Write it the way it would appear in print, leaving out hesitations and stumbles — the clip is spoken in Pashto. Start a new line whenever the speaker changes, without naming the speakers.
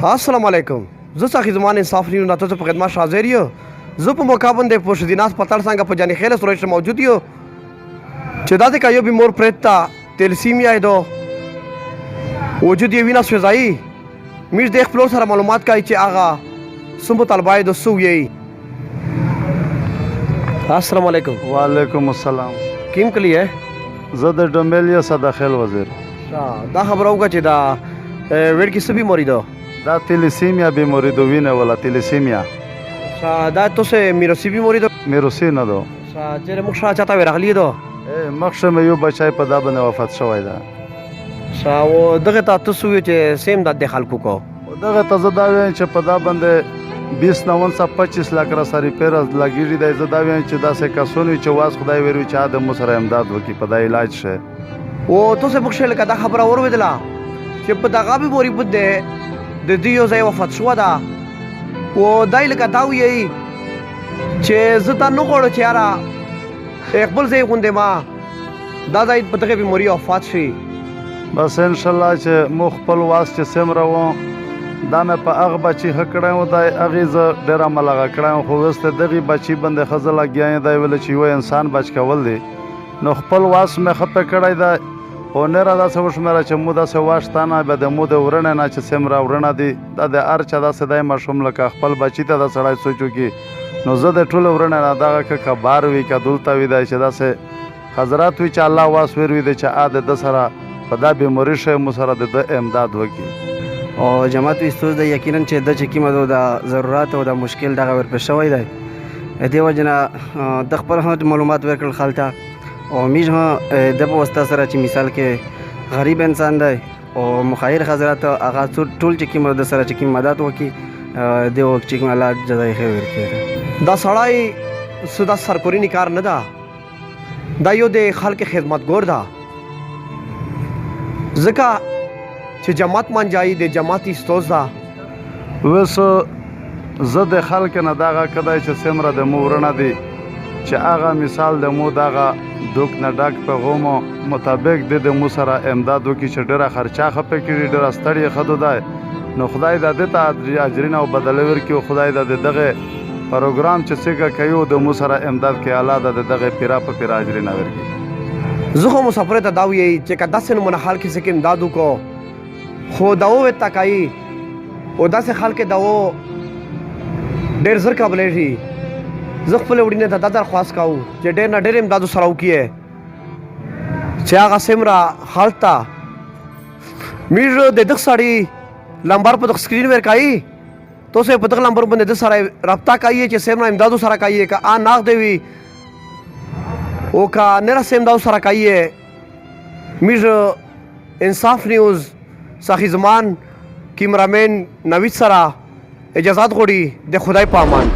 السلام علیکم. زه ساخي زمان انصاف نیو نه تاسو په خدمت حاضر یو. زه په موقع باندې په شدیناس پتل څنګه په جاني خیرت سره موجود یو چې دا د کایو بیمور پرتا تلسیمیا دو وجود یې وینا سوزای میر د خپل سره معلومات کوي چې هغه سمو طلبای دو سو یی. السلام علیکم.
وعلیکم السلام.
کیم کلی ہے؟
زه د ډمبلیه صدقه وزیر.
دا خبره وکړه چې دا ویډ کې سبي مریدو
دا تلسیمیا بیماری دو وینه ولا تلسیمیا.
دا تاسو میروسی بیماری دو؟
میروسی نه دو.
چې موږ شاه چاته ورغلی دو.
مخشه مې یو بچای په دا باندې وفات شوی دا.
او دغه تاسو چې سیم د خلکو کو.
دغه ته زه دا وایم چې په دا باندې 20-25 लाख را سری پیر لګیږي د زه دا وایم چې دا څه کسونه چې واس خدای ویرو چې د مو سره امداد وکي په دا علاج شه.
او تاسو موږ شل کدا خبره اورویدله چې په دغه بیماری بده د دیو ځای وفات شو دا او دای لکه دا وی چې زه تا نو غواړم چې یاره خپل ځای غوندې ما دا ځای په دغه بیماری وفات شي.
بس ان شاء الله چې مو خپل واس چې سم راو دا مې په هغه بچی هکړم دا هغه ز ډیر ملغه کړم خو وسته دغه بچی بند خزل لګیا دی ول چې یو انسان بچ کول دی نو خپل واس مې خپه کړای دا او نه را دا څه وشمره چې مو دا څه واشتانه به د مو د ورنه نه چې سم را ورنه دی دا د ار چا دا سدای مشوم لکه خپل بچی ته دا سړی سوچو کې نو زه د ټول ورنه نه دا که بار وی کا دلته وی دا چې دا سه حضرات وی چې الله واس ور وی د چې عادت د سره په دا بیماری شه مو سره د امداد وکي.
او جماعت استوز د یقینا چې د چې کیمه د ضرورت او د مشکل دغه ور په شوی دی دی وجنه د خپل معلومات ورکړل خالته او میجه د په واسطه سره چې مثال کې غریب انسان دی او مخایر حضرات هغه ټول چې کیمه د سره چې کیمه مدد وکي دی او چې کیمه الله جزای خیر ورکړي. دا سړی سودا سرکوري کار نه ده دا یو د خلک خدمتګور ده ځکه چې جماعت منجای د جماعت استوز ده
وسو زه د خلک نه دغه کدای چې سمره د مورنه دی چې هغه مثال د مو دغه دوک نه ډاک په غومو مطابق د مو سره امداد وکړي چې ډیره خرچه خپه کړي ډیره ستړي خدو دی نو خدای د دې ته اجرین او بدل ورکړي او خدای د دغه پروګرام چې څنګه کوي د مو سره امداد کوي الله د دغه پیرا په پیرا اجرین ورکړي.
زه خو مسافر ته دا وی چې کدا سن من حال کې سکه امداد وکړو خو دا و تکای او دا سه خلک دا و ډیر زر قابل شي. زه خپل وړینه ته دا درخواست کوم چې ډېر نه ډېر امداد سره وکړي چې هغه سمرا حالتا میر د دغه سړی لمبر په سکرین ور کوي تاسو په دغه لمبر باندې د سره رابطه کوي چې سمرا امداد سره کوي که آ ناغ دی او کا نه سم امداد سره کوي. میر انصاف نیوز ساخي زمان کیمرامین نوید سره اجازه غوړي د خدای په امان.